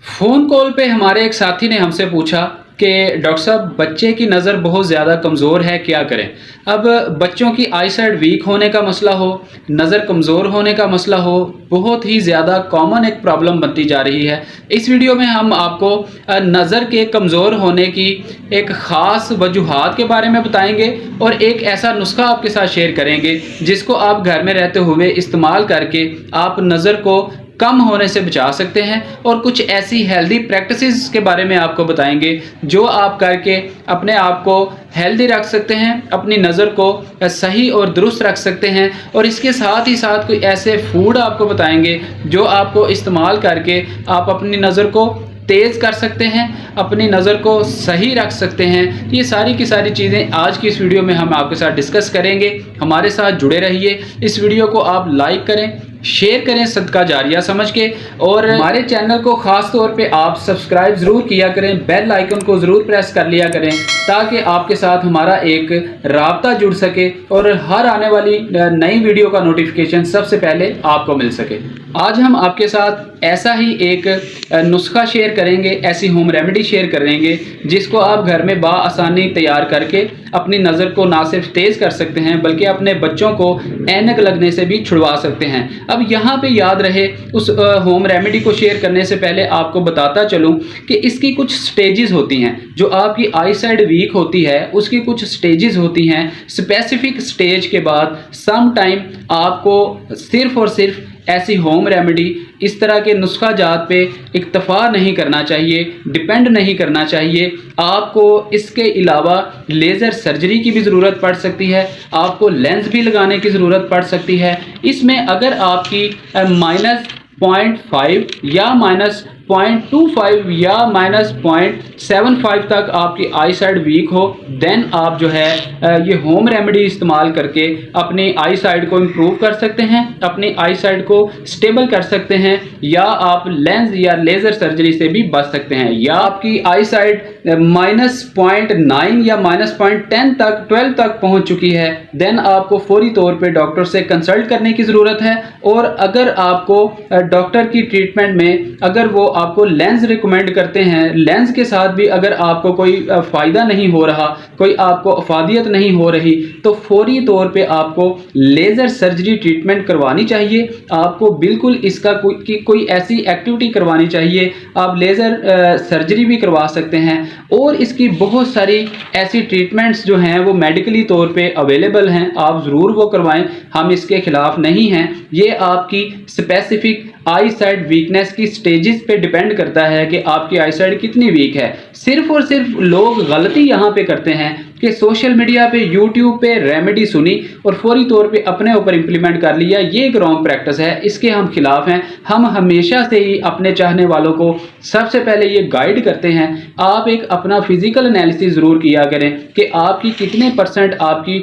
Phone call पे हमारे एक साथी ने हमसे पूछा कि डॉक्टर साहब बच्चे की नज़र बहुत ज़्यादा कमज़ोर है, क्या करें। अब बच्चों की आई साइड वीक होने का मसला हो, नज़र कमज़ोर होने का मसला हो, बहुत ही ज़्यादा कॉमन एक प्रॉब्लम बनती जा रही है। इस वीडियो में हम आपको नज़र के कमज़ोर होने की एक ख़ास वजूहात के बारे में बताएंगे और एक ऐसा नुस्खा आपके साथ शेयर करेंगे जिसको आप घर में रहते हुए इस्तेमाल करके आप नज़र को कम होने से बचा सकते हैं और कुछ ऐसी हेल्दी प्रैक्टिसेस के बारे में आपको बताएंगे जो आप करके अपने आप को हेल्दी रख सकते हैं, अपनी नज़र को सही और दुरुस्त रख सकते हैं। और इसके साथ ही साथ कोई ऐसे फूड आपको बताएंगे जो आपको इस्तेमाल करके आप अपनी नज़र को तेज़ कर सकते हैं, अपनी नज़र को सही रख सकते हैं। ये सारी की सारी चीज़ें आज की इस वीडियो में हम आपके साथ डिस्कस करेंगे। हमारे साथ जुड़े रहिए। इस वीडियो को आप लाइक करें, शेयर करें सदका जारिया समझ के, और हमारे चैनल को ख़ास तौर पे आप सब्सक्राइब ज़रूर किया करें, बेल आइकन को ज़रूर प्रेस कर लिया करें ताकि आपके साथ हमारा एक राब्ता जुड़ सके और हर आने वाली नई वीडियो का नोटिफिकेशन सबसे पहले आपको मिल सके। आज हम आपके साथ ऐसा ही एक नुस्खा शेयर करेंगे, ऐसी होम रेमेडी शेयर करेंगे जिसको आप घर में बाआसानी तैयार करके अपनी नज़र को ना सिर्फ तेज़ कर सकते हैं बल्कि अपने बच्चों को ऐनक लगने से भी छुड़वा सकते हैं। अब यहाँ पे याद रहे, उस होम रेमेडी को शेयर करने से पहले आपको बताता चलूँ कि इसकी कुछ स्टेजेस होती हैं। जो आपकी आई साइड वीक होती है उसकी कुछ स्टेजेस होती हैं। स्पेसिफिक स्टेज के बाद सम टाइम आपको सिर्फ़ और सिर्फ ऐसी होम रेमेडी, इस तरह के नुस्खा जात पे इक्तफ़ा नहीं करना चाहिए, डिपेंड नहीं करना चाहिए। आपको इसके अलावा लेज़र सर्जरी की भी ज़रूरत पड़ सकती है, आपको लेंस भी लगाने की ज़रूरत पड़ सकती है। इसमें अगर आपकी -0.5 या -0.25 या -0.75 तक आपकी आई साइड वीक हो, देन आप जो है ये होम रेमेडी इस्तेमाल करके अपनी आई साइड को इम्प्रूव कर सकते हैं, अपनी आई साइड को स्टेबल कर सकते हैं, या आप लेंस या लेज़र सर्जरी से भी बच सकते हैं। या आपकी आई साइड -0.9 या -0.10 तक 12 तक पहुंच चुकी है, देन आपको फौरी तौर पे डॉक्टर से कंसल्ट करने की ज़रूरत है। और अगर आपको डॉक्टर की ट्रीटमेंट में अगर वो आपको लेंस रिकमेंड करते हैं, लेंस के साथ भी अगर आपको कोई फ़ायदा नहीं हो रहा, कोई आपको अफादियत नहीं हो रही, तो फौरी तौर पे आपको लेज़र सर्जरी ट्रीटमेंट करवानी चाहिए। आपको बिल्कुल इसका कोई ऐसी एक्टिविटी करवानी चाहिए। आप लेज़र सर्जरी भी करवा सकते हैं और इसकी बहुत सारी ऐसी ट्रीटमेंट्स जो हैं वो मेडिकली तौर पे अवेलेबल हैं, आप ज़रूर वो करवाएं। हम इसके ख़िलाफ़ नहीं हैं। ये आपकी स्पेसिफिक आई साइड वीकनेस की स्टेजेस पे डिपेंड करता है कि आपकी आई साइड कितनी वीक है। सिर्फ और सिर्फ लोग गलती यहाँ पे करते हैं कि सोशल मीडिया पे, यूट्यूब पे रेमेडी सुनी और फौरी तौर पे अपने ऊपर इम्प्लीमेंट कर लिया। ये एक रॉन्ग प्रैक्टिस है, इसके हम खिलाफ हैं। हम हमेशा से ही अपने चाहने वालों को सबसे पहले ये गाइड करते हैं, आप एक अपना फिजिकल एनालिसिस ज़रूर किया करें कि आपकी कितने % आपकी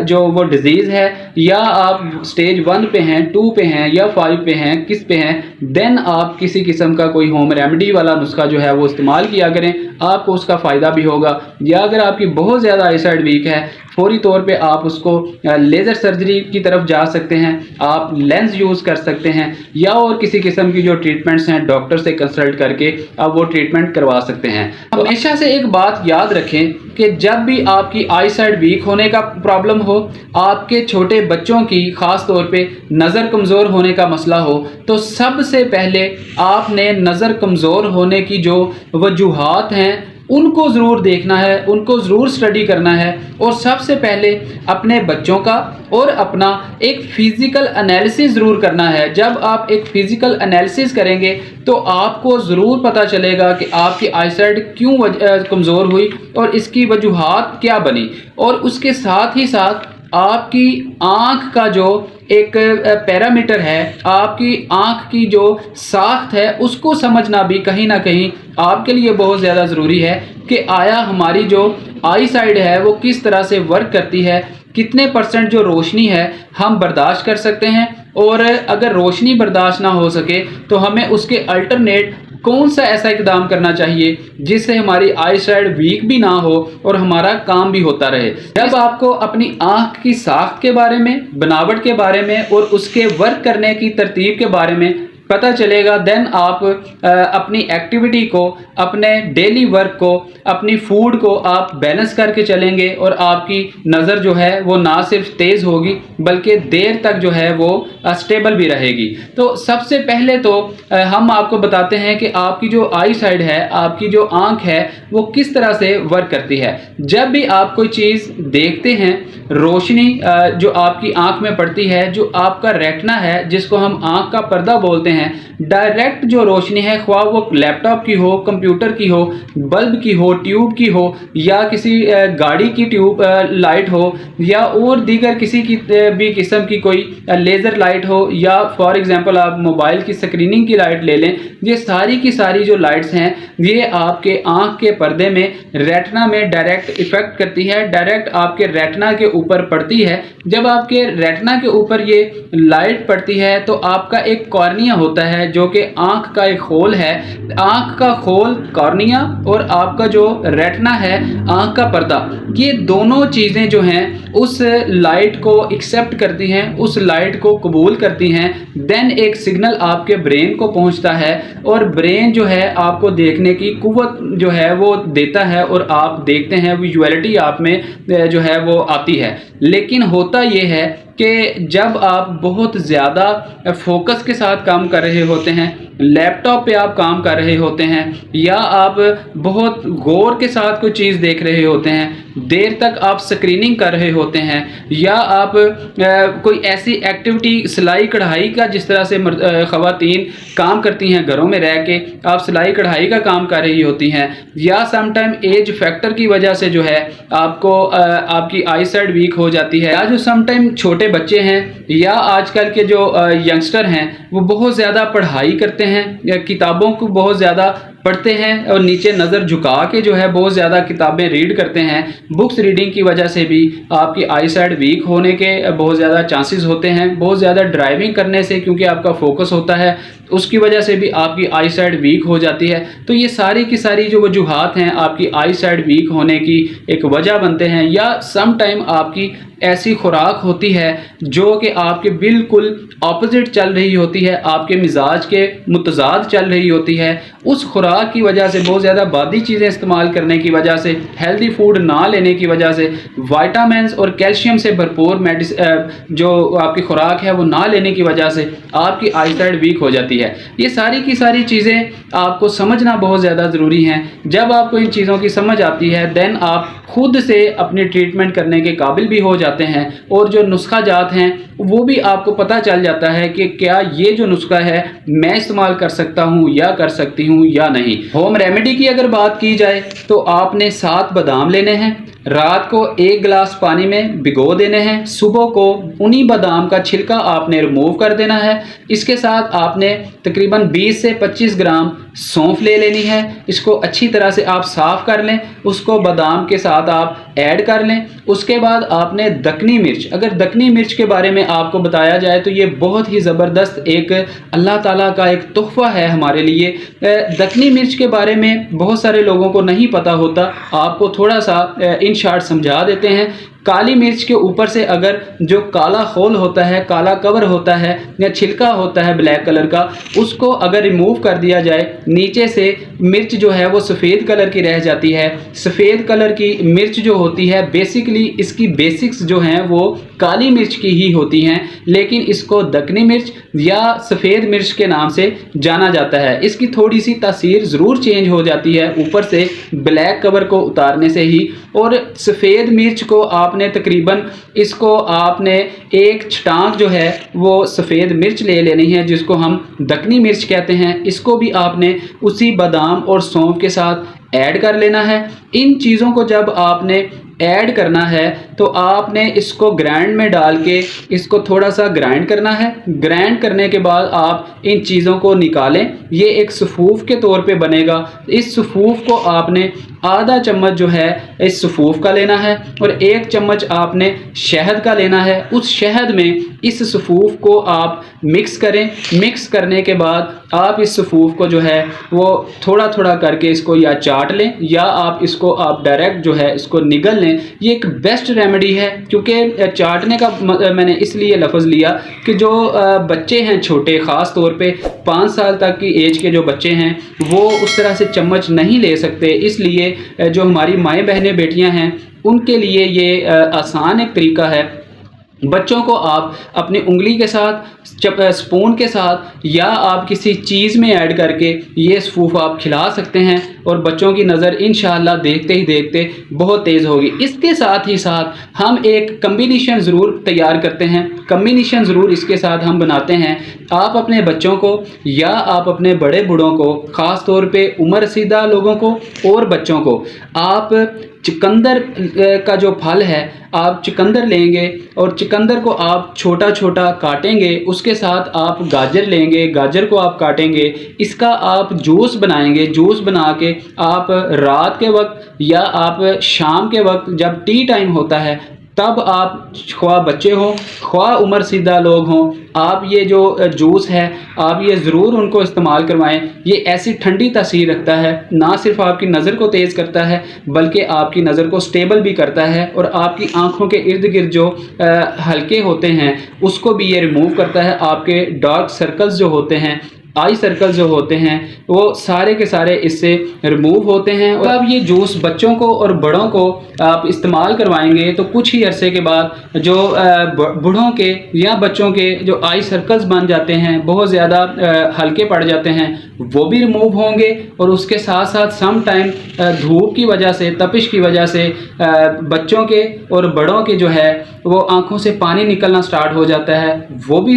जो वो डिजीज़ है, या आप स्टेज 1 पे हैं, 2 पे हैं या 5 पे हैं, किस पे हैं। देन आप किसी किस्म का कोई होम रेमेडी वाला नुस्खा जो है वो इस्तेमाल किया करें, आपको उसका फ़ायदा भी होगा। या अगर आपकी बहुत ज़्यादा आई साइड वीक है, फौरी तौर पे आप उसको लेज़र सर्जरी की तरफ जा सकते हैं, आप लेंस यूज़ कर सकते हैं, या और किसी किस्म की जो ट्रीटमेंट्स हैं डॉक्टर से कंसल्ट करके आप वो ट्रीटमेंट करवा सकते हैं। हमेशा से एक बात याद रखें कि जब भी आपकी आई साइड वीक होने का प्रॉब्लम हो, आपके छोटे बच्चों की ख़ास तौर पे नज़र कमज़ोर होने का मसला हो, तो सबसे पहले आपने नज़र कमज़ोर होने की जो वजूहात हैं उनको ज़रूर देखना है, उनको ज़रूर स्टडी करना है। और सबसे पहले अपने बच्चों का और अपना एक फ़िज़िकल एनालिसिस ज़रूर करना है। जब आप एक फ़िज़िकल एनालिसिस करेंगे तो आपको ज़रूर पता चलेगा कि आपकी आई साइड क्यों कमज़ोर हुई और इसकी वजूहात क्या बनी। और उसके साथ ही साथ आपकी आँख का जो एक पैरामीटर है, आपकी आँख की जो साख्त है, उसको समझना भी कहीं ना कहीं आपके लिए बहुत ज़्यादा ज़रूरी है कि आया हमारी जो आई साइड है वो किस तरह से वर्क करती है, कितने % जो रोशनी है हम बर्दाश्त कर सकते हैं, और अगर रोशनी बर्दाश्त ना हो सके तो हमें उसके अल्टरनेट कौन सा ऐसा इकदाम करना चाहिए जिससे हमारी आई साइड वीक भी ना हो और हमारा काम भी होता रहे। जब आपको अपनी आँख की साख्त के बारे में, बनावट के बारे में और उसके वर्क करने की तरतीब के बारे में पता चलेगा। देन आप अपनी एक्टिविटी को, अपने डेली वर्क को, अपनी फूड को आप बैलेंस करके चलेंगे और आपकी नज़र जो है वो ना सिर्फ तेज़ होगी बल्कि देर तक जो है वो स्टेबल भी रहेगी। तो सबसे पहले तो हम आपको बताते हैं कि आपकी जो आई साइड है, आपकी जो आँख है, वो किस तरह से वर्क करती है। जब भी आप कोई चीज़ देखते हैं, रोशनी जो आपकी आँख में पड़ती है, जो आपका रेटिना है जिसको हम आँख का पर्दा बोलते हैं, डायरेक्ट जो रोशनी है, ख्वाह वो लैपटॉप की हो, कंप्यूटर की हो, बल्ब की हो, ट्यूब की हो, या किसी गाड़ी की ट्यूब लाइट हो, या और दीगर किसी की भी किस्म की कोई लेज़र लाइट हो, या फॉर एग्जांपल आप मोबाइल की स्क्रीनिंग की लाइट ले लें, ये सारी की सारी जो लाइट्स हैं ये आपके आँख के पर्दे में, रेटिना में डायरेक्ट इफ़ेक्ट करती है, डायरेक्ट आपके रेटिना के ऊपर पड़ती है। जब आपके रेटिना के ऊपर ये लाइट पड़ती है तो आपका एक कॉर्निया होता है जो कि आँख का एक होल है। आँख का होल कॉर्निया और आपका जो रेटिना है, आँख का पर्दा, ये दोनों चीज़ें जो हैं उस लाइट को एक्सेप्ट करती हैं, उस लाइट को कबूल करती हैं। देन एक सिग्नल आपके ब्रेन को पहुंचता है और ब्रेन जो है आपको देखने की कुव्वत जो है वो देता है और आप देखते हैं, विजुअलिटी आप में जो है वो आती है। लेकिन होता ये है कि जब आप बहुत ज़्यादा फोकस के साथ काम कर रहे होते हैं, लैपटॉप पे आप काम कर रहे होते हैं, या आप बहुत गौर के साथ कोई चीज़ देख रहे होते हैं, देर तक आप स्क्रीनिंग कर रहे होते हैं, या आप कोई ऐसी एक्टिविटी, सिलाई कढ़ाई का, जिस तरह से ख़वातीन काम करती हैं घरों में रह के, आप सिलाई कढ़ाई का काम कर रही होती हैं, या समटाइम एज फैक्टर की वजह से जो है आपको आपकी आई साइड वीक हो जाती है, या जो समटाइम छोटे बच्चे हैं या आजकल के जो यंगस्टर हैं वो बहुत ज़्यादा पढ़ाई करते हैं, या किताबों को बहुत ज़्यादा पढ़ते हैं और नीचे नज़र झुका के जो है बहुत ज़्यादा किताबें रीड करते हैं। बुक्स रीडिंग की वजह से भी आपकी आई साइड वीक होने के बहुत ज़्यादा चांसेस होते हैं। बहुत ज़्यादा ड्राइविंग करने से, क्योंकि आपका फोकस होता है, उसकी वजह से भी आपकी आई साइड वीक हो जाती है। तो ये सारी की सारी जो वजूहात हैं आपकी आई साइड वीक होने की एक वजह बनते हैं। या सम टाइम आपकी ऐसी खुराक होती है जो कि आपके बिल्कुल ऑपोजिट चल रही होती है, आपके मिजाज के मुतजाद चल रही होती है। उस खुराक की वजह से, बहुत ज़्यादा बादी चीज़ें इस्तेमाल करने की वजह से, हेल्दी फूड ना लेने की वजह से, विटामिन्स और कैल्शियम से भरपूर जो आपकी खुराक है वो ना लेने की वजह से आपकी आई साइड वीक हो जाती है। ये सारी की सारी चीज़ें आपको समझना बहुत ज़्यादा ज़रूरी हैं। जब आपको इन चीज़ों की समझ आती है, देन आप खुद से अपनी ट्रीटमेंट करने के काबिल भी हो जाते हैं, और जो नुस्खा जात हैं वो भी आपको पता चल जाता है कि क्या ये जो नुस्खा है मैं इस्तेमाल कर सकता हूँ या कर सकती हूँ या नहीं। होम रेमेडी की अगर बात की जाए तो आपने 7 बादाम लेने हैं, रात को 1 गिलास पानी में भिगो देने हैं, सुबह को उन्हीं बादाम का छिलका आपने रिमूव कर देना है। इसके साथ आपने तकरीबन 20 से 25 ग्राम सौंफ ले लेनी है। इसको अच्छी तरह से आप साफ़ कर लें, उसको बादाम के साथ आप ऐड कर लें। उसके बाद आपने दक्कनी मिर्च, अगर दक्कनी मिर्च के बारे में आपको बताया जाए तो ये बहुत ही ज़बरदस्त एक अल्लाह ताला का एक तोहफ़ा है हमारे लिए। दक्कनी मिर्च के बारे में बहुत सारे लोगों को नहीं पता होता, आपको थोड़ा सा इन शॉर्ट समझा देते हैं। काली मिर्च के ऊपर से अगर जो काला खोल होता है, काला कवर होता है या छिलका होता है ब्लैक कलर का, उसको अगर रिमूव कर दिया जाए, नीचे से मिर्च जो है वो सफ़ेद कलर की रह जाती है। सफ़ेद कलर की मिर्च जो होती है, बेसिकली इसकी बेसिक्स जो हैं वो काली मिर्च की ही होती हैं, लेकिन इसको दक्कनी मिर्च या सफ़ेद मिर्च के नाम से जाना जाता है। इसकी थोड़ी सी तासीर ज़रूर चेंज हो जाती है ऊपर से ब्लैक कवर को उतारने से ही। और सफ़ेद मिर्च को आपने तकरीबन, इसको आपने एक छटांक जो है वो सफ़ेद मिर्च ले लेनी है, जिसको हम दक्कनी मिर्च कहते हैं। इसको भी आपने उसी बादाम और सौंफ के साथ ऐड कर लेना है। इन चीज़ों को जब आपने ऐड करना है तो आपने इसको ग्राइंड में डाल के इसको थोड़ा सा ग्राइंड करना है। ग्राइंड करने के बाद आप इन चीज़ों को निकालें, ये एक सफ़ूफ के तौर पे बनेगा। इस सफ़ूफ को आपने आधा चम्मच जो है इस सफ़ूफ का लेना है और 1 चम्मच आपने शहद का लेना है। उस शहद में इस सफ़ूफ को आप मिक्स करें। मिक्स करने के बाद आप इस सफ़ूफ को जो है वो थोड़ा थोड़ा करके इसको या चाट लें, या आप इसको आप डायरेक्ट जो है इसको निगल लें। ये एक बेस्ट ریمیڈی ہے، کیونکہ چاٹنے کا میں نے اس لیے لفظ لیا کہ جو بچے ہیں چھوٹے، خاص طور پہ 5 سال تک کی ایج کے جو بچے ہیں وہ اس طرح سے چمچ نہیں لے سکتے، اس لیے جو ہماری مائیں بہنیں بیٹیاں ہیں ان کے لیے یہ آسان ایک طریقہ ہے۔ بچوں کو آپ اپنی انگلی کے ساتھ، سپون کے ساتھ، یا آپ کسی چیز میں ایڈ کر کے یہ سفوف آپ کھلا سکتے ہیں، اور بچوں کی نظر انشاءاللہ دیکھتے ہی دیکھتے بہت تیز ہوگی۔ اس کے ساتھ ہی ساتھ ہم ایک کمبینیشن ضرور تیار کرتے ہیں، کمبینیشن ضرور اس کے ساتھ ہم بناتے ہیں۔ آپ اپنے بچوں کو یا آپ اپنے بڑے بوڑھوں کو، خاص طور پہ عمر رسیدہ لوگوں کو اور بچوں کو، آپ چقندر کا جو پھل ہے آپ چقندر لیں گے، اور چقندر کو آپ چھوٹا چھوٹا کاٹیں گے، اس کے ساتھ آپ گاجر لیں گے، گاجر کو آپ کاٹیں گے، اس کا آپ جوس بنائیں گے، جوس بنا کے آپ رات کے وقت یا آپ شام کے وقت جب ٹی ٹائم ہوتا ہے تب آپ، خواہ بچے ہوں خواہ عمر رسیدہ لوگ ہوں، آپ یہ جو جوس ہے آپ یہ ضرور ان کو استعمال کروائیں۔ یہ ایسی ٹھنڈی تاثیر رکھتا ہے، نہ صرف آپ کی نظر کو تیز کرتا ہے بلکہ آپ کی نظر کو سٹیبل بھی کرتا ہے، اور آپ کی آنکھوں کے ارد گرد جو حلقے ہوتے ہیں اس کو بھی یہ ریموو کرتا ہے۔ آپ کے ڈارک سرکلز جو ہوتے ہیں، آئی سرکل جو ہوتے ہیں، وہ سارے کے سارے اس سے ریموو ہوتے ہیں۔ اور اب یہ جوس بچوں کو اور بڑوں کو آپ استعمال کروائیں گے تو کچھ ہی عرصے کے بعد جو بوڑھوں کے یا بچوں کے جو آئی سرکلز بن جاتے ہیں، بہت زیادہ ہلکے پڑ جاتے ہیں، وہ بھی ریموو ہوں گے، اور اس کے ساتھ ساتھ سم ٹائم دھوپ کی وجہ سے، تپش کی وجہ سے بچوں کے اور بڑوں کے جو ہے وہ آنکھوں سے پانی نکلنا سٹارٹ ہو جاتا ہے، وہ بھی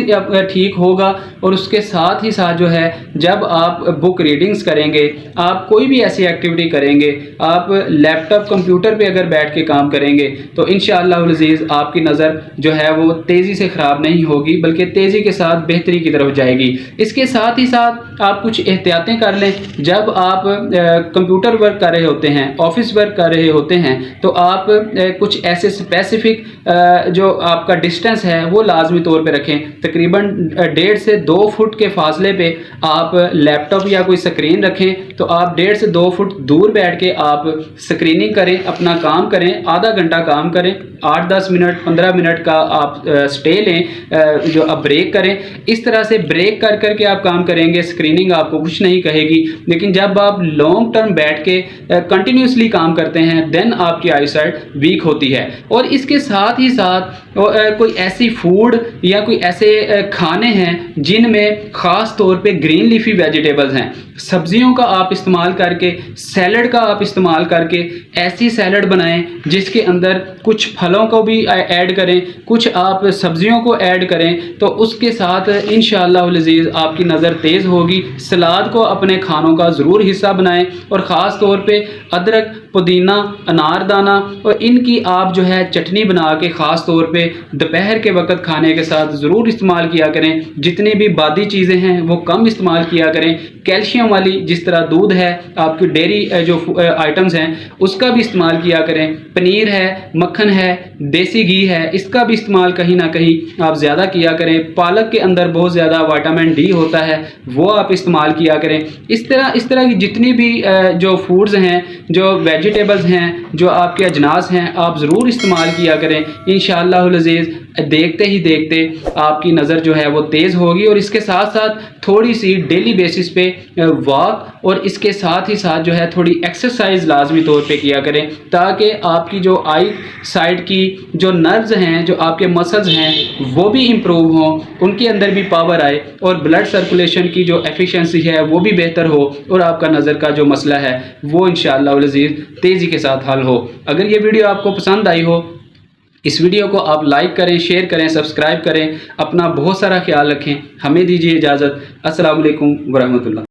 ٹھیک ہوگا۔ اور اس کے ساتھ ہی ساتھ جو ہے جب آپ بک ریڈنگز کریں گے، آپ کوئی بھی ایسی ایکٹیویٹی کریں گے، آپ لیپ ٹاپ کمپیوٹر پہ اگر بیٹھ کے کام کریں گے تو انشاءاللہ العزیز آپ کی نظر جو ہے وہ تیزی سے خراب نہیں ہوگی بلکہ تیزی کے ساتھ بہتری کی طرف جائے گی۔ اس کے ساتھ ہی ساتھ آپ کچھ احتیاطیں کر لیں۔ جب آپ کمپیوٹر ورک کر رہے ہوتے ہیں، آفس ورک کر رہے ہوتے ہیں، تو آپ کچھ ایسے اسپیسیفک جو آپ کا ڈسٹنس ہے وہ لازمی طور پہ رکھیں۔ تقریباً 1.5 سے 2 فٹ کے فاصلے پہ آپ لیپ ٹاپ یا کوئی سکرین رکھیں، تو آپ 1.5 سے 2 فٹ دور بیٹھ کے آپ سکریننگ کریں، اپنا کام کریں، آدھا گھنٹہ کام کریں، 8-10 منٹ 15 منٹ کا آپ سٹے لیں، جو آپ بریک کریں۔ اس طرح سے بریک کر کر کے آپ کام کریں گے، سکریننگ آپ کو کچھ نہیں کہے گی، لیکن جب آپ لانگ ٹرم بیٹھ کے کنٹینیوسلی کام کرتے ہیں دین آپ کی آئی سائٹ ویک ہوتی ہے۔ اور اس کے ساتھ ہی ساتھ کوئی ایسی فوڈ یا کوئی ایسے کھانے ہیں جن میں خاص طور پہ گرین لیفی ویجیٹیبلز ہیں، سبزیوں کا آپ استعمال کر کے، سیلڈ کا آپ استعمال کر کے ایسی سیلڈ بنائیں جس کے اندر کچھ پھلوں کو بھی ایڈ کریں، کچھ آپ سبزیوں کو ایڈ کریں، تو اس کے ساتھ انشاءاللہ العزیز آپ کی نظر تیز ہوگی۔ سلاد کو اپنے کھانوں کا ضرور حصہ بنائیں، اور خاص طور پہ ادرک، پودینہ، انار دانہ، اور ان کی آپ جو ہے چٹنی بنا کے خاص طور پہ دوپہر کے وقت کھانے کے ساتھ ضرور استعمال کیا کریں۔ جتنی بھی بادی چیزیں ہیں وہ کم استعمال کیا کریں۔ کیلشیم والی جس طرح دودھ ہے، آپ کی ڈیری جو آئٹمز ہیں اس کا بھی استعمال کیا کریں۔ پنیر ہے، مکھن ہے، دیسی گھی ہے، اس کا بھی استعمال کہیں نہ کہیں آپ زیادہ کیا کریں۔ پالک کے اندر بہت زیادہ وٹامن ڈی ہوتا ہے، وہ آپ استعمال کیا کریں۔ اس طرح کی جتنی بھی جو فوڈز ہیں، جو ویجیٹیبلز ہیں، جو آپ کے اجناس ہیں، آپ ضرور استعمال کیا کریں۔ انشاءاللہ العزیز دیکھتے ہی دیکھتے آپ کی نظر جو ہے وہ تیز ہوگی۔ اور اس کے ساتھ ساتھ تھوڑی سی ڈیلی بیسس پہ واک، اور اس کے ساتھ ہی ساتھ جو ہے تھوڑی ایکسرسائز لازمی طور پہ کیا کریں، تاکہ آپ کی جو آئی سائڈ کی جو نروز ہیں، جو آپ کے مسلز ہیں، وہ بھی امپروو ہوں، ان کے اندر بھی پاور آئے، اور بلڈ سرکولیشن کی جو ایفیشنسی ہے وہ بھی بہتر ہو، اور آپ کا نظر کا جو مسئلہ ہے وہ انشاءاللہ العزیز تیزی کے ساتھ حل ہو۔ اگر یہ ویڈیو آپ کو پسند آئی ہو، اس ویڈیو کو آپ لائک کریں، شیئر کریں، سبسکرائب کریں، اپنا بہت سارا خیال رکھیں۔ ہمیں دیجیے اجازت۔ السلام علیکم ورحمۃ اللہ۔